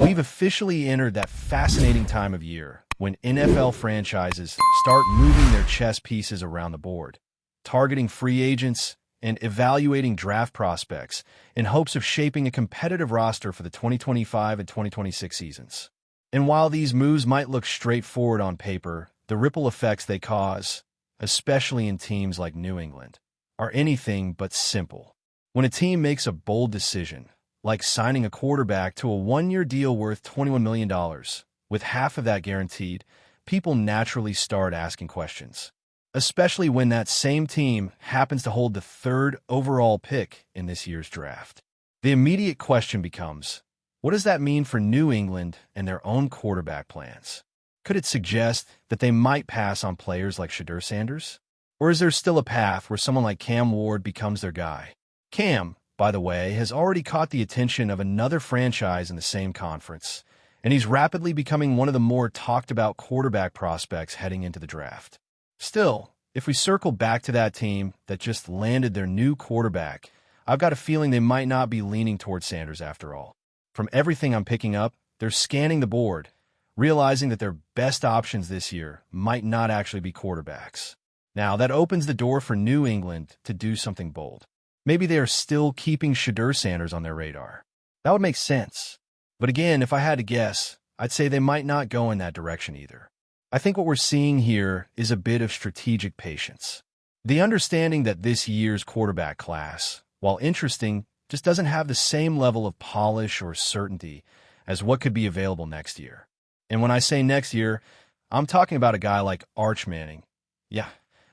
We've officially entered that fascinating time of year when NFL franchises start moving their chess pieces around the board, targeting free agents and evaluating draft prospects in hopes of shaping a competitive roster for the 2025 and 2026 seasons. And while these moves might look straightforward on paper, the ripple effects they cause, especially in teams like New England, are anything but simple. When a team makes a bold decision, like signing a quarterback to a one-year deal worth $21 million, with half of that guaranteed, people naturally start asking questions, especially when that same team happens to hold the third overall pick in this year's draft. The immediate question becomes, what does that mean for New England and their own quarterback plans? Could it suggest that they might pass on players like Shedeur Sanders? Or is there still a path where someone like Cam Ward becomes their guy? Cam, by the way, has already caught the attention of another franchise in the same conference, and he's rapidly becoming one of the more talked-about quarterback prospects heading into the draft. Still, if we circle back to that team that just landed their new quarterback, I've got a feeling they might not be leaning towards Sanders after all. From everything I'm picking up, they're scanning the board, realizing that their best options this year might not actually be quarterbacks. Now, that opens the door for New England to do something bold. Maybe they are still keeping Shedeur Sanders on their radar. That would make sense. But again, if I had to guess, I'd say they might not go in that direction either. I think what we're seeing here is a bit of strategic patience. The understanding that this year's quarterback class, while interesting, just doesn't have the same level of polish or certainty as what could be available next year. And when I say next year, I'm talking about a guy like Arch Manning. Yeah,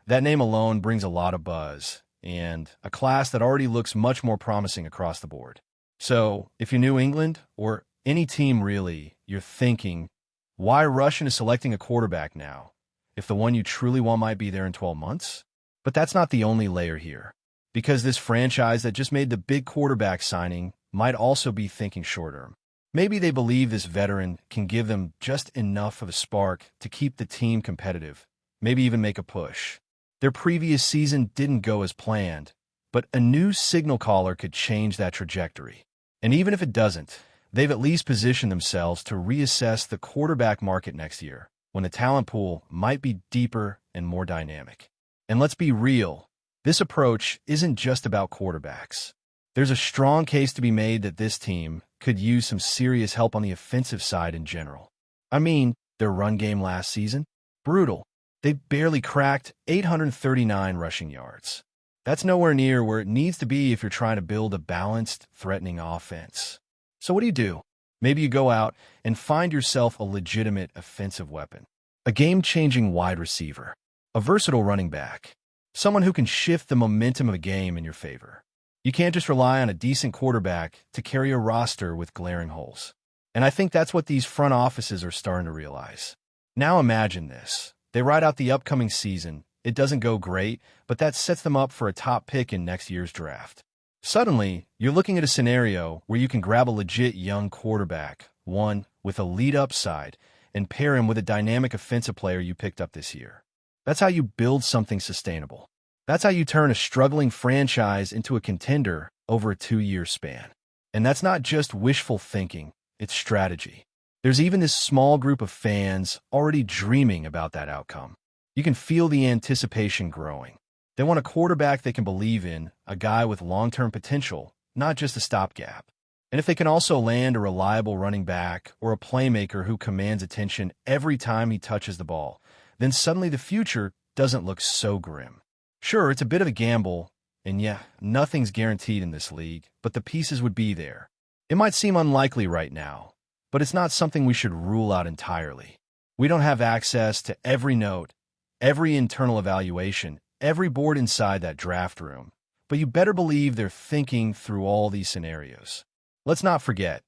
that name alone brings a lot of buzz, and a class that already looks much more promising across the board. So, if you're New England, or any team really, you're thinking, why rush into selecting a quarterback now, if the one you truly want might be there in 12 months? But that's not the only layer here, because this franchise that just made the big quarterback signing might also be thinking short-term. Maybe they believe this veteran can give them just enough of a spark to keep the team competitive, maybe even make a push. Their previous season didn't go as planned, but a new signal caller could change that trajectory. And even if it doesn't, they've at least positioned themselves to reassess the quarterback market next year, when the talent pool might be deeper and more dynamic. And let's be real, this approach isn't just about quarterbacks. There's a strong case to be made that this team could use some serious help on the offensive side in general. I mean, their run game last season? Brutal. They barely cracked 839 rushing yards. That's nowhere near where it needs to be if you're trying to build a balanced, threatening offense. So what do? Maybe you go out and find yourself a legitimate offensive weapon. A game-changing wide receiver. A versatile running back. Someone who can shift the momentum of a game in your favor. You can't just rely on a decent quarterback to carry a roster with glaring holes. And I think that's what these front offices are starting to realize. Now imagine this. They ride out the upcoming season. It doesn't go great, but that sets them up for a top pick in next year's draft. Suddenly, you're looking at a scenario where you can grab a legit young quarterback, one with a lead upside, and pair him with a dynamic offensive player you picked up this year. That's how you build something sustainable. That's how you turn a struggling franchise into a contender over a 2-year span. And that's not just wishful thinking, it's strategy. There's even this small group of fans already dreaming about that outcome. You can feel the anticipation growing. They want a quarterback they can believe in, a guy with long-term potential, not just a stopgap. And if they can also land a reliable running back or a playmaker who commands attention every time he touches the ball, then suddenly the future doesn't look so grim. Sure, it's a bit of a gamble, and yeah, nothing's guaranteed in this league, but the pieces would be there. It might seem unlikely right now, but it's not something we should rule out entirely. We don't have access to every note, every internal evaluation, every board inside that draft room, but you better believe they're thinking through all these scenarios. Let's not forget,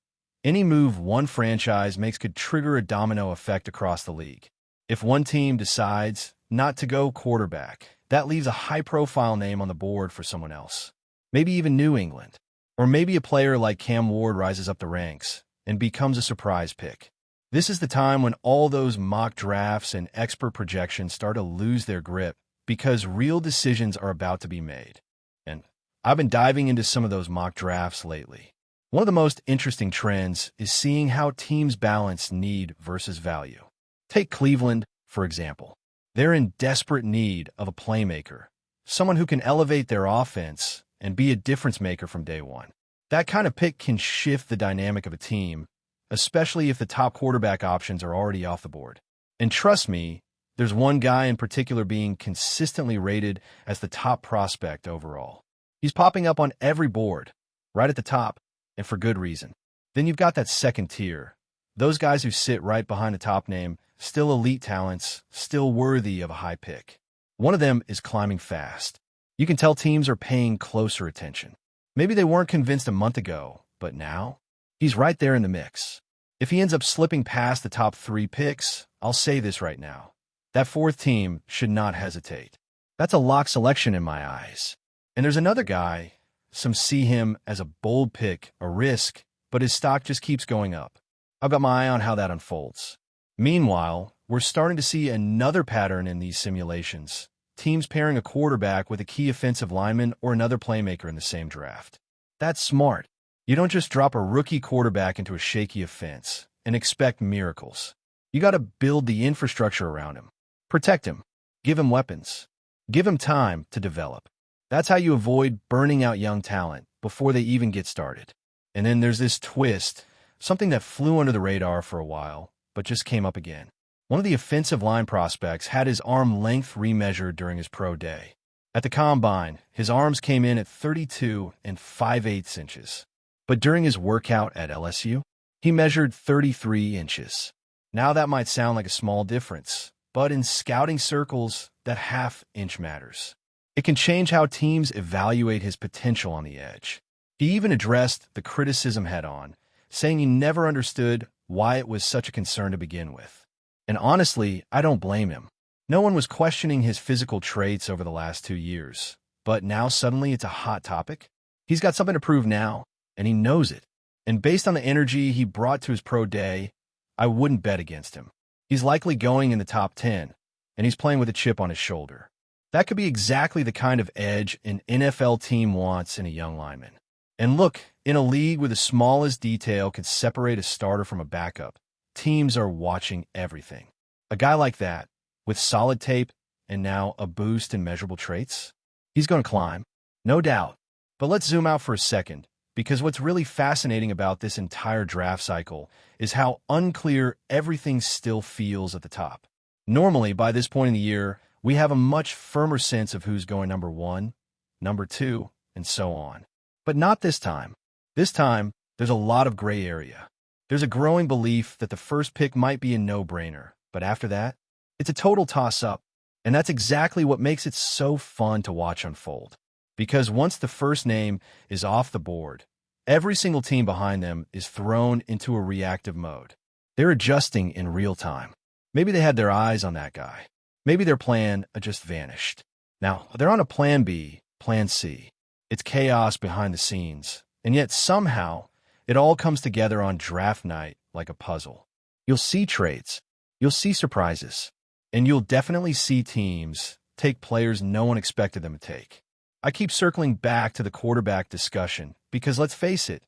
any move one franchise makes could trigger a domino effect across the league. If one team decides not to go quarterback, that leaves a high-profile name on the board for someone else. Maybe even New England. Or maybe a player like Cam Ward rises up the ranks and becomes a surprise pick. This is the time when all those mock drafts and expert projections start to lose their grip because real decisions are about to be made. And I've been diving into some of those mock drafts lately. One of the most interesting trends is seeing how teams balance need versus value. Take Cleveland, for example. They're in desperate need of a playmaker, someone who can elevate their offense and be a difference maker from day one. That kind of pick can shift the dynamic of a team, especially if the top quarterback options are already off the board. And trust me, there's one guy in particular being consistently rated as the top prospect overall. He's popping up on every board, right at the top, and for good reason. Then you've got that second tier, those guys who sit right behind the top name, still elite talents, still worthy of a high pick. One of them is climbing fast. You can tell teams are paying closer attention. Maybe they weren't convinced a month ago, but now? He's right there in the mix. If he ends up slipping past the top 3 picks, I'll say this right now. That fourth team should not hesitate. That's a lock selection in my eyes. And there's another guy. Some see him as a bold pick, a risk, but his stock just keeps going up. I've got my eye on how that unfolds. Meanwhile, we're starting to see another pattern in these simulations. Teams pairing a quarterback with a key offensive lineman or another playmaker in the same draft. That's smart. You don't just drop a rookie quarterback into a shaky offense and expect miracles. You got to build the infrastructure around him. Protect him. Give him weapons. Give him time to develop. That's how you avoid burning out young talent before they even get started. And then there's this twist, something that flew under the radar for a while, but just came up again. One of the offensive line prospects had his arm length remeasured during his pro day. At the combine, his arms came in at 32 and 5/8 inches. But during his workout at LSU, he measured 33 inches. Now that might sound like a small difference, but in scouting circles, that half-inch matters. It can change how teams evaluate his potential on the edge. He even addressed the criticism head-on, saying he never understood why it was such a concern to begin with. And honestly, I don't blame him. No one was questioning his physical traits over the last 2 years, but now suddenly it's a hot topic. He's got something to prove now, and he knows it. And based on the energy he brought to his pro day, I wouldn't bet against him. He's likely going in the top 10, and he's playing with a chip on his shoulder. That could be exactly the kind of edge an NFL team wants in a young lineman. And look, in a league where the smallest detail could separate a starter from a backup, teams are watching everything. A guy like that, with solid tape and now a boost in measurable traits, he's going to climb, no doubt. But let's zoom out for a second, because what's really fascinating about this entire draft cycle is how unclear everything still feels at the top. Normally, by this point in the year, we have a much firmer sense of who's going number 1, number 2, and so on. But not this time. This time, there's a lot of gray area. There's a growing belief that the first pick might be a no-brainer, but after that, it's a total toss-up. And that's exactly what makes it so fun to watch unfold. Because once the first name is off the board, every single team behind them is thrown into a reactive mode. They're adjusting in real time. Maybe they had their eyes on that guy. Maybe their plan just vanished. Now, they're on a plan B, plan C. It's chaos behind the scenes, and yet somehow it all comes together on draft night like a puzzle. You'll see trades, you'll see surprises, and you'll definitely see teams take players no one expected them to take. I keep circling back to the quarterback discussion because let's face it,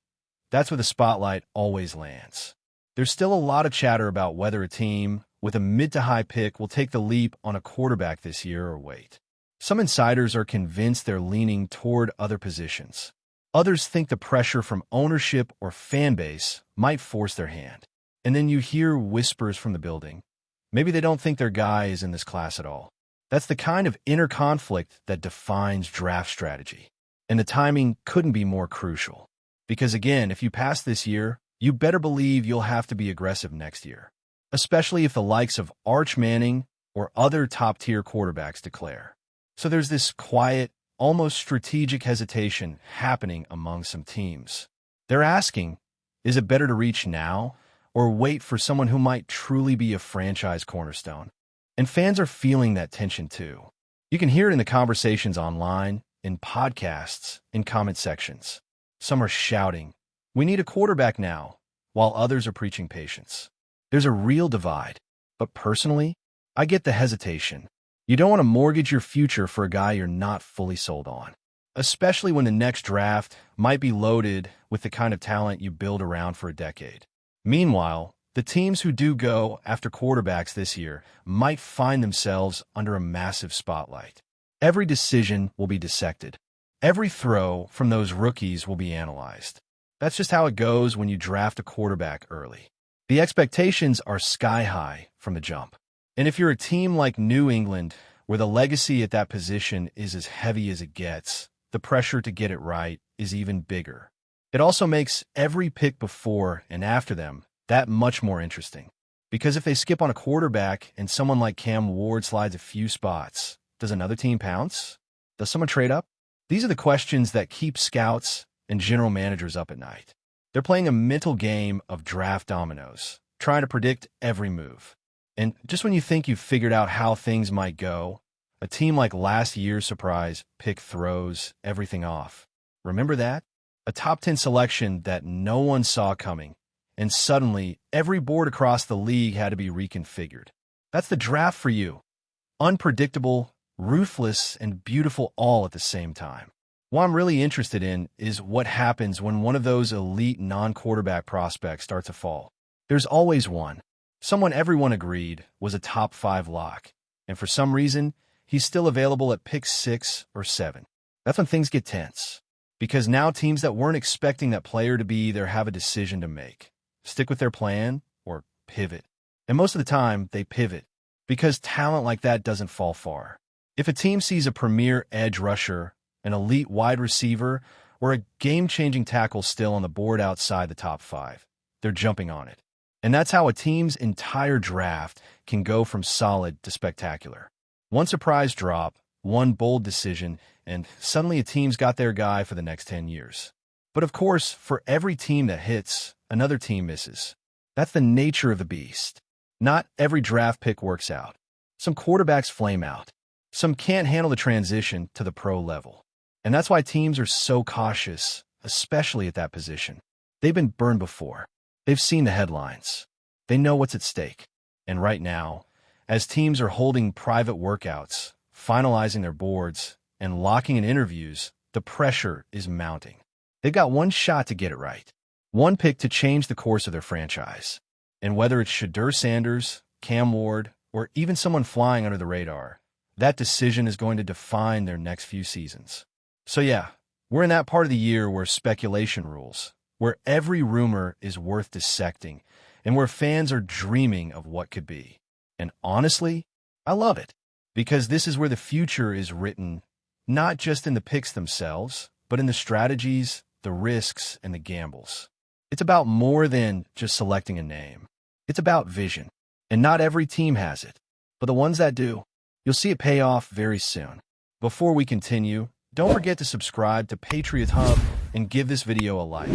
that's where the spotlight always lands. There's still a lot of chatter about whether a team with a mid to high pick will take the leap on a quarterback this year or wait. Some insiders are convinced they're leaning toward other positions. Others think the pressure from ownership or fan base might force their hand. And then you hear whispers from the building. Maybe they don't think their guy is in this class at all. That's the kind of inner conflict that defines draft strategy. And the timing couldn't be more crucial. Because again, if you pass this year, you better believe you'll have to be aggressive next year. Especially if the likes of Arch Manning or other top-tier quarterbacks declare. So there's this quiet, almost strategic hesitation happening among some teams. They're asking, is it better to reach now or wait for someone who might truly be a franchise cornerstone? And fans are feeling that tension too. You can hear it in the conversations online, in podcasts, in comment sections. Some are shouting, "We need a quarterback now," while others are preaching patience. There's a real divide. But personally, I get the hesitation. You don't want to mortgage your future for a guy you're not fully sold on. especially when the next draft might be loaded with the kind of talent you build around for a decade. Meanwhile, the teams who do go after quarterbacks this year might find themselves under a massive spotlight. Every decision will be dissected. Every throw from those rookies will be analyzed. That's just how it goes when you draft a quarterback early. The expectations are sky high from the jump. And if you're a team like New England, where the legacy at that position is as heavy as it gets, the pressure to get it right is even bigger. It also makes every pick before and after them that much more interesting. Because if they skip on a quarterback and someone like Cam Ward slides a few spots, does another team pounce? Does someone trade up? These are the questions that keep scouts and general managers up at night. They're playing a mental game of draft dominoes, trying to predict every move. And just when you think you've figured out how things might go, a team like last year's surprise pick throws everything off. Remember that? A top 10 selection that no one saw coming, and suddenly every board across the league had to be reconfigured. That's the draft for you. Unpredictable, ruthless, and beautiful all at the same time. What I'm really interested in is what happens when one of those elite non-quarterback prospects starts to fall. There's always one. Someone everyone agreed was a top 5 lock, and for some reason, he's still available at pick 6 or 7. That's when things get tense, because now teams that weren't expecting that player to be there have a decision to make. Stick with their plan or pivot. And most of the time, they pivot, because talent like that doesn't fall far. If a team sees a premier edge rusher, an elite wide receiver, or a game-changing tackle still on the board outside the top 5, they're jumping on it. And that's how a team's entire draft can go from solid to spectacular. One surprise drop, one bold decision, and suddenly a team's got their guy for the next 10 years. But of course, for every team that hits, another team misses. That's the nature of the beast. Not every draft pick works out. Some quarterbacks flame out. Some can't handle the transition to the pro level. And that's why teams are so cautious, especially at that position. They've been burned before. They've seen the headlines. They know what's at stake. And right now, as teams are holding private workouts, finalizing their boards, and locking in interviews, the pressure is mounting. They've got one shot to get it right. One pick to change the course of their franchise. And whether it's Shedeur Sanders, Cam Ward, or even someone flying under the radar, that decision is going to define their next few seasons. So yeah, we're in that part of the year where speculation rules, where every rumor is worth dissecting, and where fans are dreaming of what could be. And honestly, I love it, because this is where the future is written, not just in the picks themselves, but in the strategies, the risks, and the gambles. It's about more than just selecting a name. It's about vision, and not every team has it, but the ones that do, you'll see it pay off very soon. Before we continue, don't forget to subscribe to Patriots Hub and give this video a like.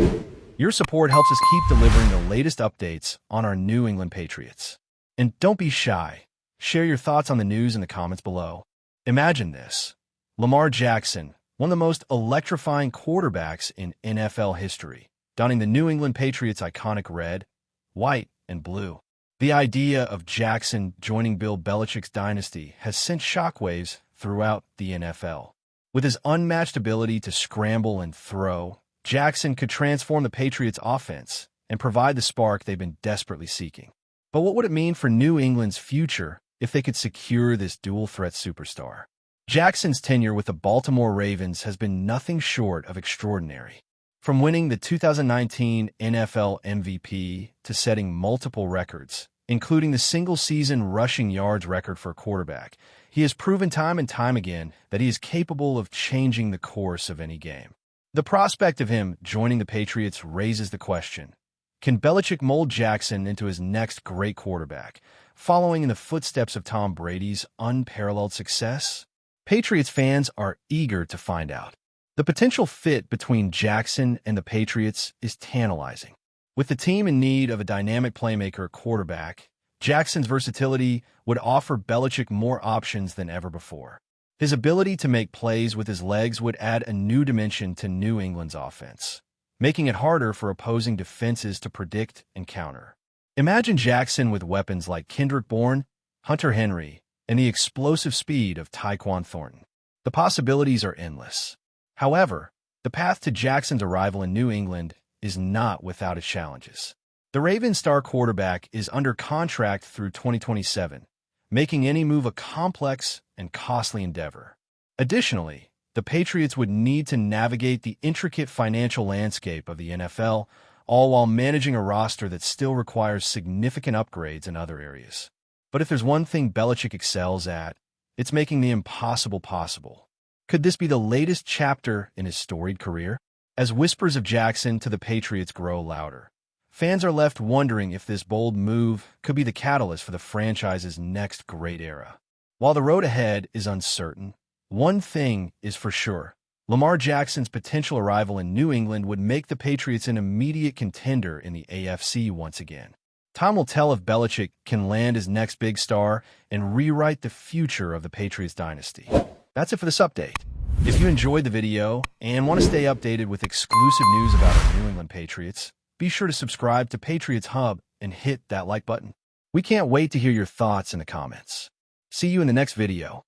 Your support helps us keep delivering the latest updates on our New England Patriots. And don't be shy. Share your thoughts on the news in the comments below. Imagine this. Lamar Jackson, one of the most electrifying quarterbacks in NFL history, donning the New England Patriots' iconic red, white, and blue. The idea of Jackson joining Bill Belichick's dynasty has sent shockwaves throughout the NFL. With his unmatched ability to scramble and throw, Jackson could transform the Patriots' offense and provide the spark they've been desperately seeking. But what would it mean for New England's future if they could secure this dual-threat superstar? Jackson's tenure with the Baltimore Ravens has been nothing short of extraordinary. From winning the 2019 NFL MVP to setting multiple records, including the single-season rushing yards record for a quarterback, he has proven time and time again that he is capable of changing the course of any game. The prospect of him joining the Patriots raises the question, can Belichick mold Jackson into his next great quarterback, following in the footsteps of Tom Brady's unparalleled success? Patriots fans are eager to find out. The potential fit between Jackson and the Patriots is tantalizing. With the team in need of a dynamic playmaker quarterback, Jackson's versatility would offer Belichick more options than ever before. His ability to make plays with his legs would add a new dimension to New England's offense, making it harder for opposing defenses to predict and counter. Imagine Jackson with weapons like Kendrick Bourne, Hunter Henry, and the explosive speed of Tyquan Thornton. The possibilities are endless. However, the path to Jackson's arrival in New England is not without its challenges. The Ravens' star quarterback is under contract through 2027, making any move a complex and costly endeavor. Additionally, the Patriots would need to navigate the intricate financial landscape of the NFL, all while managing a roster that still requires significant upgrades in other areas. But if there's one thing Belichick excels at, it's making the impossible possible. Could this be the latest chapter in his storied career? As whispers of Jackson to the Patriots grow louder, fans are left wondering if this bold move could be the catalyst for the franchise's next great era. While the road ahead is uncertain, one thing is for sure. Lamar Jackson's potential arrival in New England would make the Patriots an immediate contender in the AFC once again. Time will tell if Belichick can land his next big star and rewrite the future of the Patriots dynasty. That's it for this update. If you enjoyed the video and want to stay updated with exclusive news about our New England Patriots, be sure to subscribe to Patriots Hub and hit that like button. We can't wait to hear your thoughts in the comments. See you in the next video.